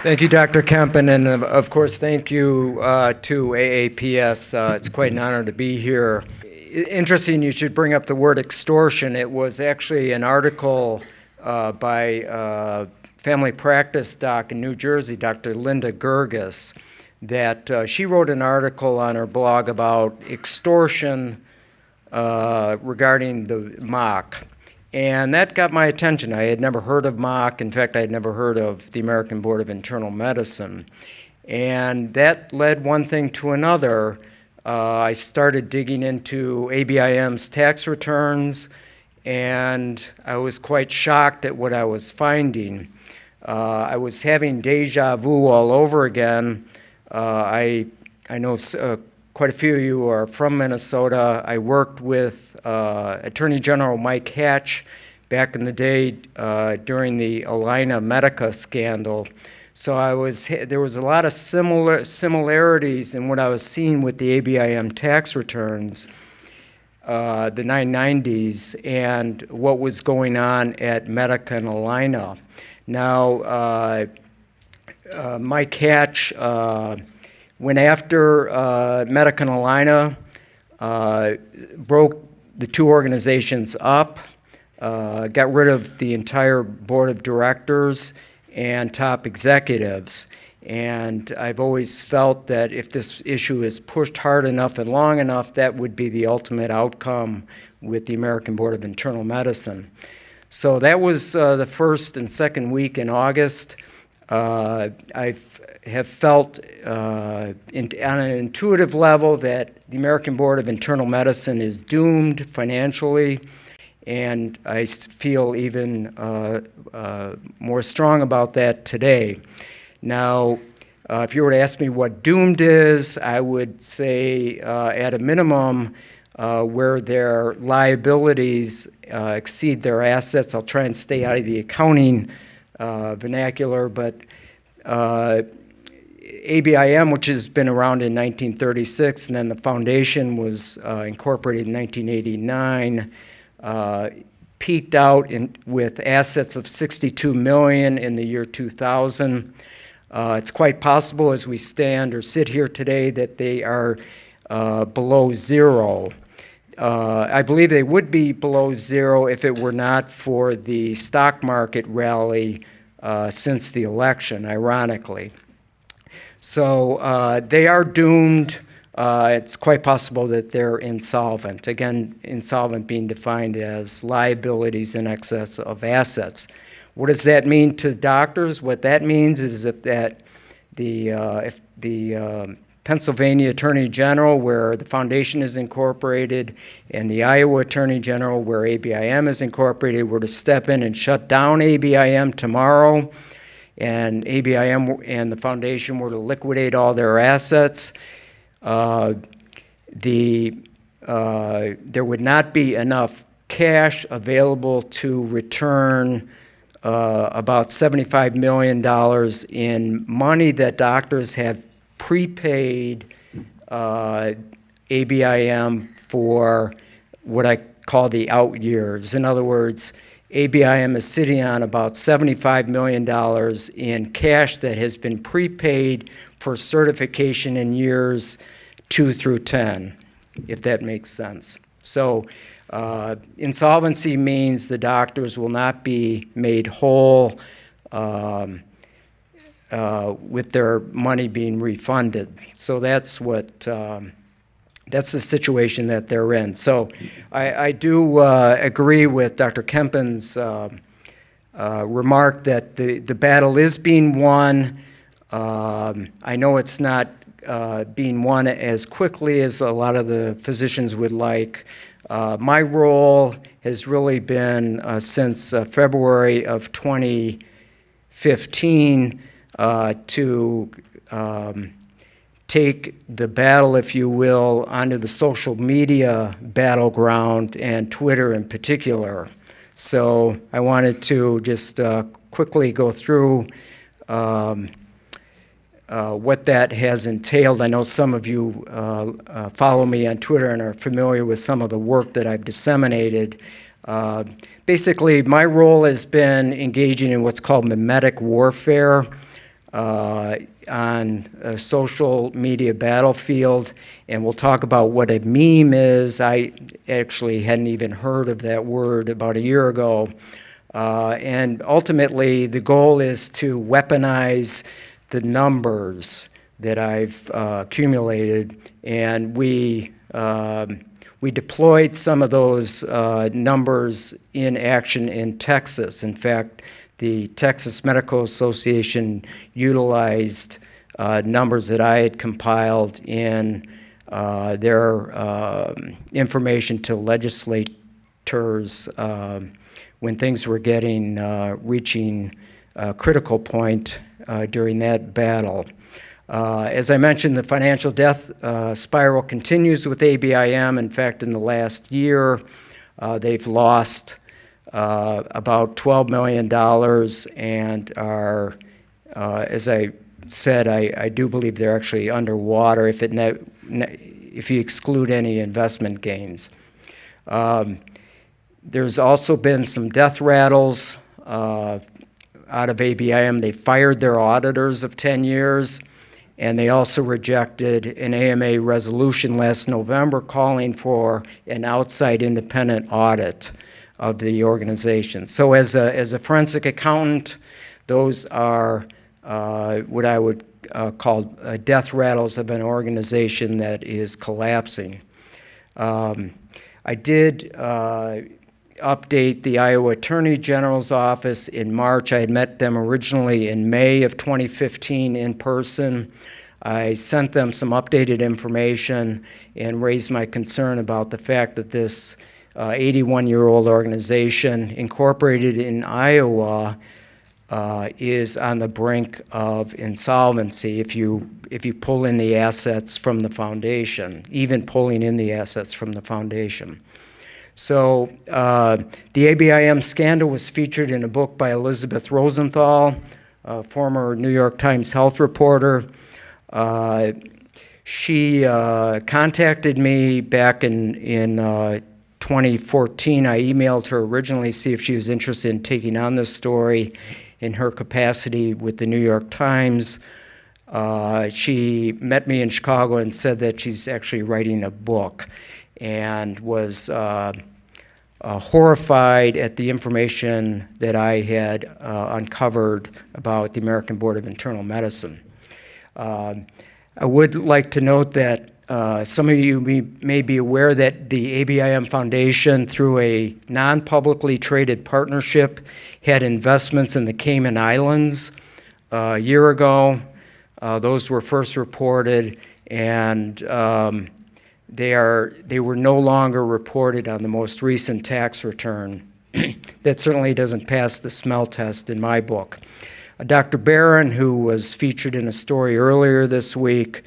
Thank you, Dr. Kempen, and of course, thank you to AAPS. It's quite an honor to be here. Interesting, you should bring up the word extortion. It was actually an article by family practice doc in New Jersey, Dr. Linda Gerges, that she wrote an article on her blog about extortion regarding the MOC. And that got my attention. I had never heard of MOC. In fact, I had never heard of the American Board of Internal Medicine. And that led one thing to another. I started digging into ABIM's tax returns, and I was quite shocked at what I was finding. I was having deja vu all over again. I know quite a few of you are from Minnesota. I worked with Attorney General Mike Hatch back in the day during the Alina Medica scandal. So there was a lot of similarities in what I was seeing with the ABIM tax returns, the 990s, and what was going on at Medica and Alina. Now, Mike Hatch went after Medica and Alina, broke the two organizations up, got rid of the entire board of directors and top executives. And I've always felt that if this issue is pushed hard enough and long enough, that would be the ultimate outcome with the American Board of Internal Medicine. So that was the first and second week in August. I have felt on an intuitive level that the American Board of Internal Medicine is doomed financially, and I feel even more strong about that today. Now, if you were to ask me what doomed is, I would say at a minimum where their liabilities exceed their assets. I'll try and stay out of the accounting vernacular, but ABIM, which has been around in 1936, and then the foundation was incorporated in 1989, peaked out with assets of $62 million in the year 2000. It's quite possible as we stand or sit here today that they are below zero. I believe they would be below zero if it were not for the stock market rally since the election, ironically. So they are doomed. It's quite possible that they're insolvent. Again, insolvent being defined as liabilities in excess of assets. What does that mean to doctors? What that means is if the Pennsylvania Attorney General, where the foundation is incorporated, and the Iowa Attorney General, where ABIM is incorporated, were to step in and shut down ABIM tomorrow, and ABIM and the foundation were to liquidate all their assets, there would not be enough cash available to return about $75 million in money that doctors have prepaid ABIM for what I call the out years. In other words, ABIM is sitting on about $75 million in cash that has been prepaid for certification in years 2 through 10, if that makes sense. So insolvency means the doctors will not be made whole with their money being refunded. So that's that's the situation that they're in. So I do agree with Dr. Kempen's remark that the battle is being won. I know it's not being won as quickly as a lot of the physicians would like. My role has really been since February of 2015 to take the battle, if you will, onto the social media battleground and Twitter in particular. So I wanted to just quickly go through what that has entailed. I know some of you follow me on Twitter and are familiar with some of the work that I've disseminated. Basically, my role has been engaging in what's called Memetic Warfare. on a social media battlefield, and we'll talk about what a meme is. I actually hadn't even heard of that word about a year ago. And ultimately, the goal is to weaponize the numbers that I've accumulated, and we deployed some of those numbers in action in Texas. In fact, the Texas Medical Association utilized numbers that I had compiled in their information to legislators when things were reaching a critical point during that battle. As I mentioned, the financial death spiral continues with ABIM. In fact, in the last year, they've lost about $12 million and are, as I said, I do believe they're actually underwater if you exclude any investment gains. There's also been some death rattles out of ABIM. They fired their auditors of 10 years. And they also rejected an AMA resolution last November calling for an outside independent audit of the organization. So as a forensic accountant, those are what I would call death rattles of an organization that is collapsing. I did update the Iowa Attorney General's office in March. I had met them originally in May of 2015 in person. I sent them some updated information and raised my concern about the fact that this 81-year-old organization incorporated in Iowa is on the brink of insolvency if you pull in the assets from the foundation, even pulling in the assets from the foundation. So the ABIM scandal was featured in a book by Elizabeth Rosenthal, a former New York Times health reporter. She contacted me back in 2014. I emailed her originally to see if she was interested in taking on this story in her capacity with the New York Times. She met me in Chicago and said that she's actually writing a book, and was horrified at the information that I had uncovered about the American Board of Internal Medicine. I would like to note that some of you may be aware that the ABIM Foundation, through a non-publicly traded partnership, had investments in the Cayman Islands a year ago. Those were first reported, and they were no longer reported on the most recent tax return. That certainly doesn't pass the smell test in my book. Dr. Barron, who was featured in a story earlier this week,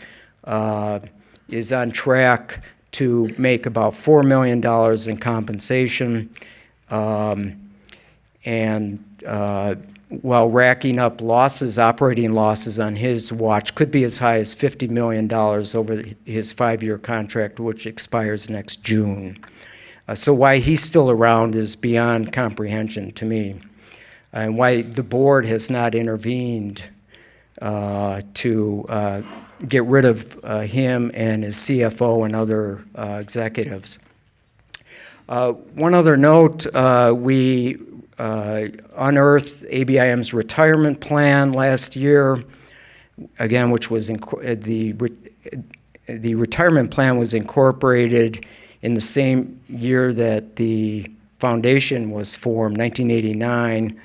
is on track to make about $4 million in compensation, and while racking up losses, operating losses on his watch, could be as high as $50 million over his 5-year contract, which expires next June. So why he's still around is beyond comprehension to me, and why the board has not intervened to get rid of him and his CFO and other executives. One other note, we unearthed ABIM's retirement plan last year, again, which was the retirement plan was incorporated in the same year that the foundation was formed, 1989,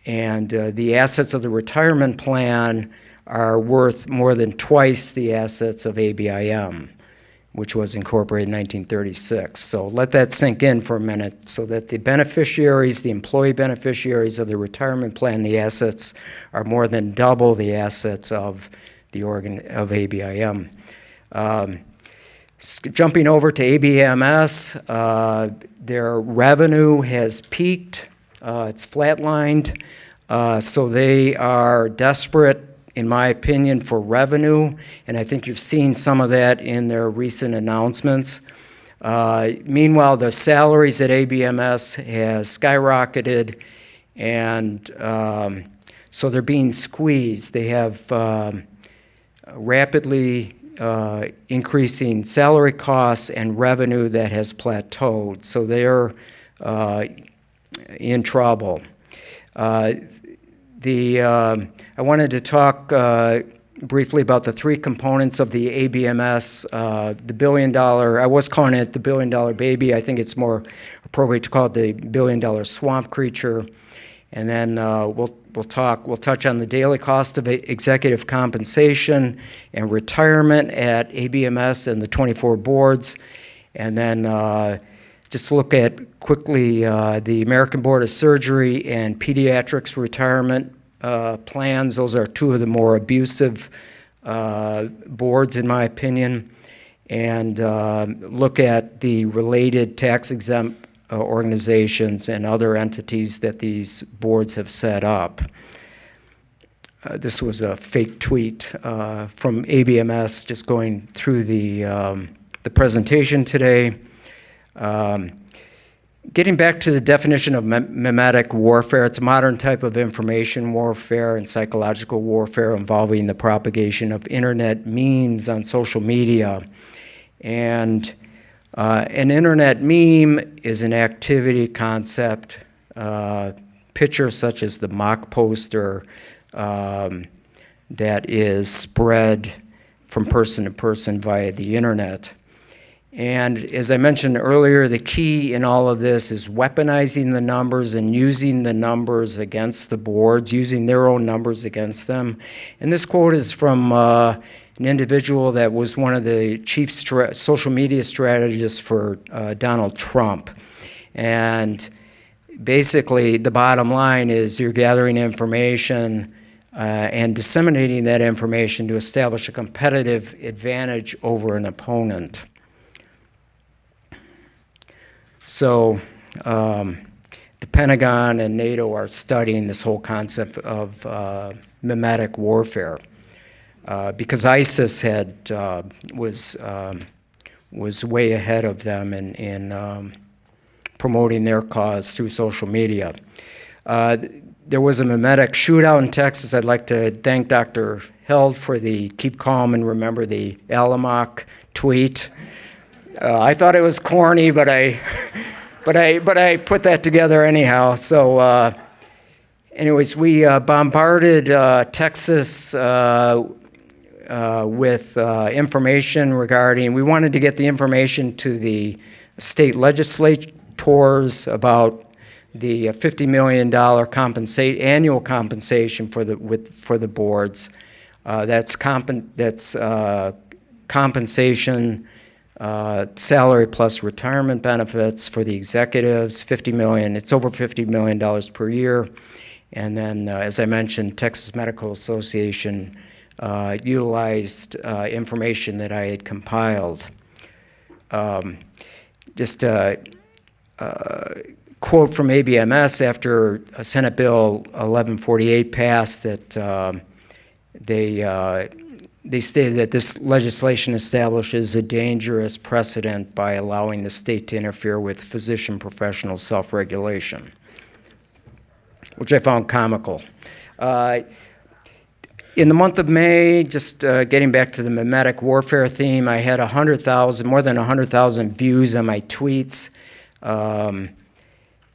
and the assets of the retirement plan are worth more than twice the assets of ABIM, which was incorporated in 1936. So let that sink in for a minute, so that the beneficiaries, the employee beneficiaries of the retirement plan, the assets are more than double the assets of ABIM. Jumping over to ABMS, their revenue has peaked. It's flatlined. So they are desperate, in my opinion, for revenue, and I think you've seen some of that in their recent announcements. Meanwhile, the salaries at ABMS has skyrocketed, and So they're being squeezed. They have rapidly increasing salary costs and revenue that has plateaued. So they're in trouble. I wanted to talk briefly about the three components of the ABMS, the billion-dollar, I was calling it the billion-dollar baby. I think it's more appropriate to call it the billion-dollar swamp creature. And then we'll touch on the daily cost of executive compensation and retirement at ABMS and the 24 boards. And then just look at quickly the American Board of Surgery and Pediatrics Retirement Plans. Those are two of the more abusive boards, in my opinion. And look at the related tax-exempt organizations and other entities that these boards have set up. This was a fake tweet from ABMS, just going through the presentation today. Getting back to the definition of memetic warfare, it's a modern type of information warfare and psychological warfare involving the propagation of internet memes on social media. And an internet meme is an activity, concept, picture such as the mock poster that is spread from person to person via the internet. And as I mentioned earlier, the key in all of this is weaponizing the numbers and using the numbers against the boards, using their own numbers against them. And this quote is from an individual that was one of the chief social media strategists for Donald Trump. And basically, the bottom line is you're gathering information and disseminating that information to establish a competitive advantage over an opponent. So the Pentagon and NATO are studying this whole concept of memetic warfare because ISIS was way ahead of them in promoting their cause through social media. There was a memetic shootout in Texas. I'd like to thank Dr. Held for the keep calm and remember the ALAMOC tweet. I thought it was corny, but I put that together anyhow. So, anyways, we bombarded Texas with information regarding. We wanted to get the information to the state legislators about the $50 million annual compensation for the boards. That's compensation. Salary plus retirement benefits for the executives, $50 million. It's over $50 million per year. And then, as I mentioned, Texas Medical Association utilized information that I had compiled. Just a quote from ABMS after Senate Bill 1148 passed that they stated that this legislation establishes a dangerous precedent by allowing the state to interfere with physician professional self-regulation, which I found comical. In the month of May, just getting back to the memetic warfare theme, I had more than 100,000 views on my tweets.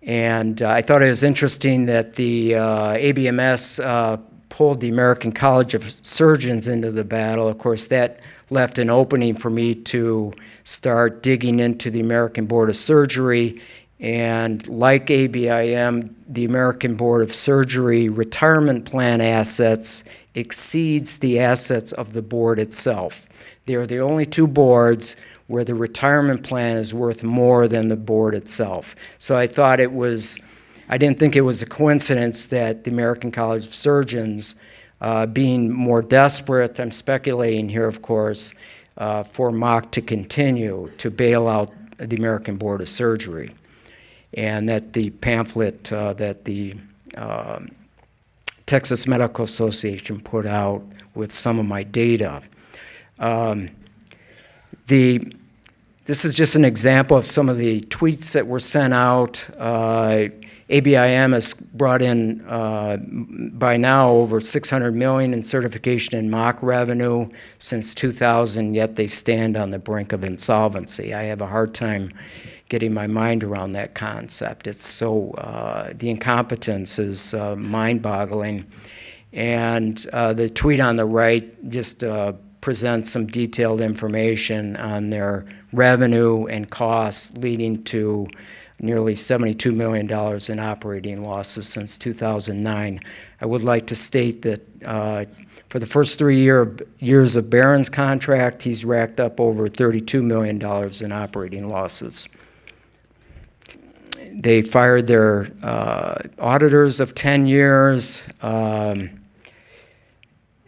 And I thought it was interesting that the ABMS pulled the American College of Surgeons into the battle. Of course, that left an opening for me to start digging into the American Board of Surgery. And like ABIM, the American Board of Surgery retirement plan assets exceeds the assets of the board itself. They are the only two boards where the retirement plan is worth more than the board itself. So I didn't think it was a coincidence that the American College of Surgeons, being more desperate, I'm speculating here, of course, for MOC to continue to bail out the American Board of Surgery. And that the pamphlet that the Texas Medical Association put out with some of my data. This is just an example of some of the tweets that were sent out. ABIM has brought in by now over $600 million in certification and MOC revenue since 2000, yet they stand on the brink of insolvency. I have a hard time getting my mind around that concept. It's so, the incompetence is mind-boggling. And the tweet on the right just presents some detailed information on their revenue and costs, leading to nearly $72 million in operating losses since 2009. I would like to state that for the first 3 years of Barron's contract, he's racked up over $32 million in operating losses. They fired their auditors of 10 years,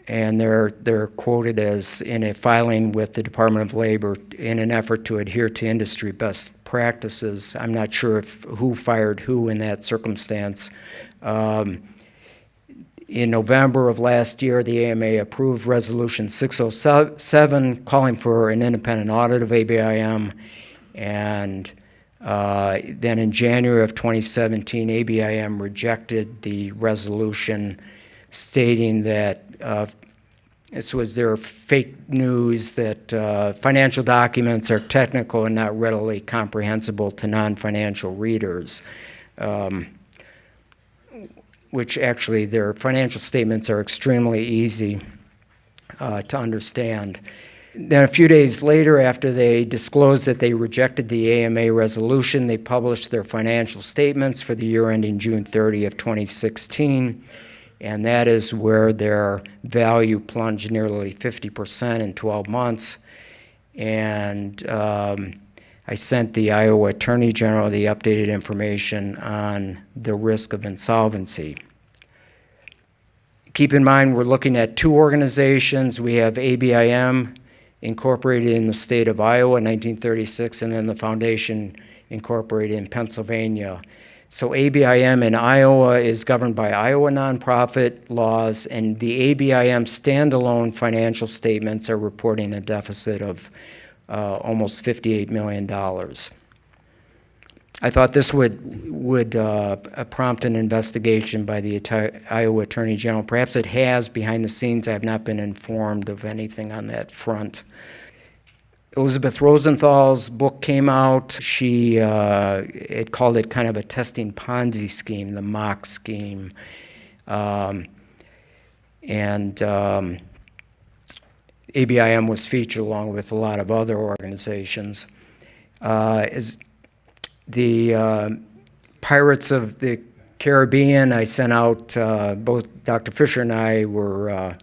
and they're quoted as in a filing with the Department of Labor in an effort to adhere to industry best practices. I'm not sure who fired who in that circumstance. In November of last year, the AMA approved Resolution 607 calling for an independent audit of ABIM, and then in January of 2017, ABIM rejected the resolution stating that this was their fake news, that financial documents are technical and not readily comprehensible to non-financial readers, which actually their financial statements are extremely easy to understand. Then a few days later, after they disclosed that they rejected the AMA resolution, they published their financial statements for the year ending June 30 of 2016. And that is where their value plunged nearly 50% in 12 months. And I sent the Iowa Attorney General the updated information on the risk of insolvency. Keep in mind, we're looking at two organizations. We have ABIM, incorporated in the state of Iowa in 1936, and then the foundation incorporated in Pennsylvania. So ABIM in Iowa is governed by Iowa nonprofit laws, and the ABIM standalone financial statements are reporting a deficit of almost $58 million. I thought this would prompt an investigation by the Iowa Attorney General. Perhaps it has behind the scenes. I have not been informed of anything on that front. Elizabeth Rosenthal's book came out. She had called it kind of a testing Ponzi scheme, the MOC scheme. ABIM was featured along with a lot of other organizations. As the Pirates of the Caribbean, I sent out, both Dr. Fisher and I were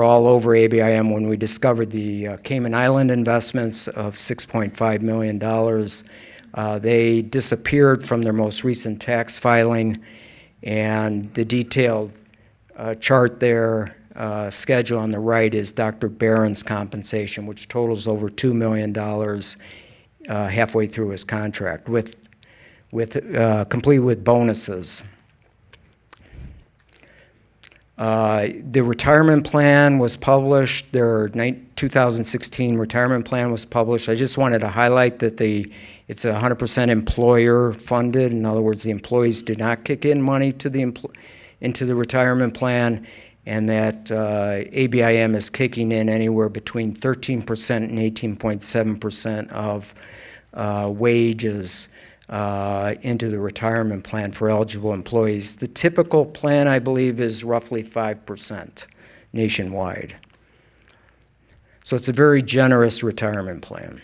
all over ABIM when we discovered the Cayman Island investments of $6.5 million. They disappeared from their most recent tax filing, and the detailed chart there, schedule on the right, is Dr. Barron's compensation, which totals over $2 million halfway through his contract, complete with bonuses. The retirement plan was published. Their 2016 retirement plan was published. I just wanted to highlight that it's 100% employer funded. In other words, the employees do not kick in money to into the retirement plan, and that ABIM is kicking in anywhere between 13% and 18.7% of wages into the retirement plan for eligible employees. The typical plan, I believe, is roughly 5% nationwide. So it's a very generous retirement plan.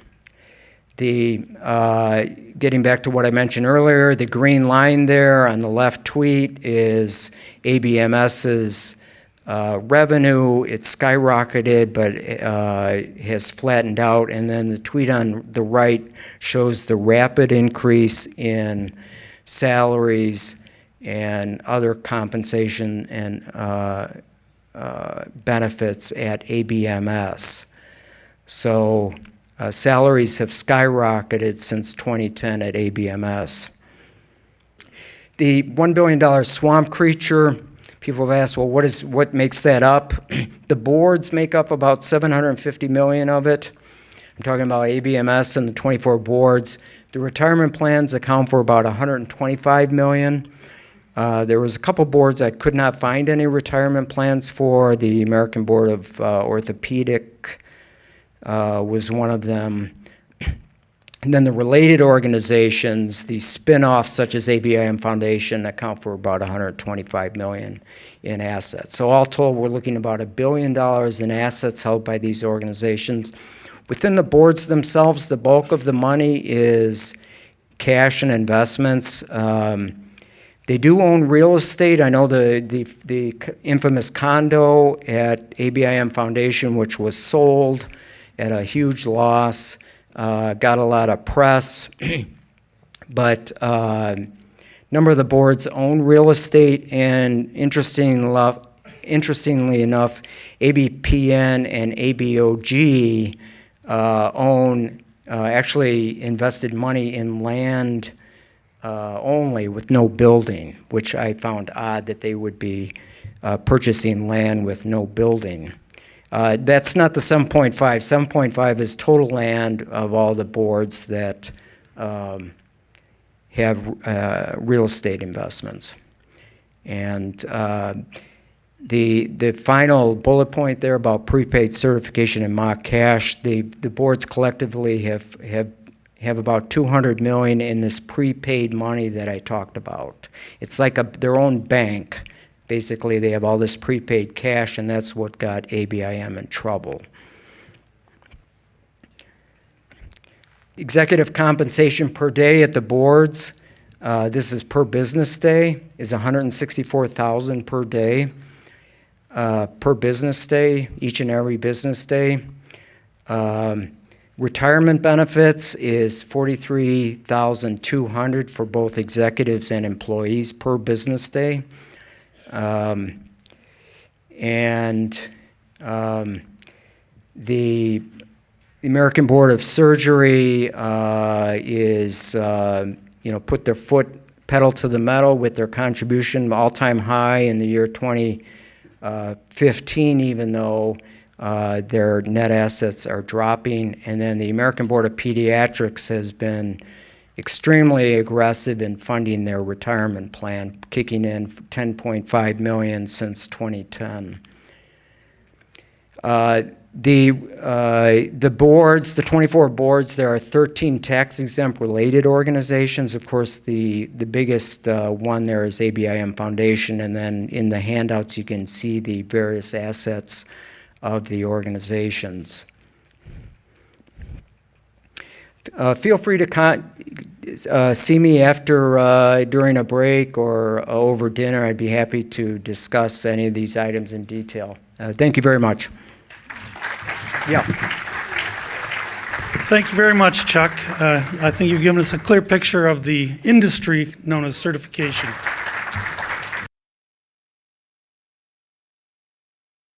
Getting back to what I mentioned earlier, the green line there on the left tweet is ABMS's revenue. It's skyrocketed, but has flattened out. And then the tweet on the right shows the rapid increase in salaries and other compensation and benefits at ABMS. So salaries have skyrocketed since 2010 at ABMS. The $1 billion swamp creature, people have asked, well, what makes that up? The boards make up about $750 million of it. I'm talking about ABMS and the 24 boards. The retirement plans account for about $125 million. There was a couple boards I could not find any retirement plans for. The American Board of Orthopedic was one of them. And then the related organizations, the spin-offs such as ABIM Foundation, account for about $125 million in assets. So all told, we're looking at about $1 billion in assets held by these organizations. Within the boards themselves, the bulk of the money is cash and investments. They do own real estate. I know the infamous condo at ABIM Foundation, which was sold at a huge loss, got a lot of press, but a number of the boards own real estate, and interestingly enough, ABPN and ABOG actually invested money in land only with no building, which I found odd that they would be purchasing land with no building. That's not the 7.5. 7.5 is total land of all the boards that have real estate investments. And the final bullet point there about prepaid certification and MOC cash, the boards collectively have about $200 million in this prepaid money that I talked about. It's like their own bank. Basically, they have all this prepaid cash, and that's what got ABIM in trouble. Executive compensation per day at the boards, this is per business day, is $164,000 per day, per business day, each and every business day. Retirement benefits is $43,200 for both executives and employees per business day. The American Board of Surgery is, put their pedal to the metal with their contribution, all-time high in the year 2015, even though their net assets are dropping. And then the American Board of Pediatrics has been extremely aggressive in funding their retirement plan, kicking in $10.5 million since 2010. The boards, the 24 boards, there are 13 tax-exempt related organizations. Of course, the biggest one there is ABIM Foundation, and then in the handouts you can see the various assets of the organizations. Feel free to see me after during a break or over dinner. I'd be happy to discuss any of these items in detail. Thank you very much. Yeah. Thank you very much, Chuck. I think you've given us a clear picture of the industry known as certification.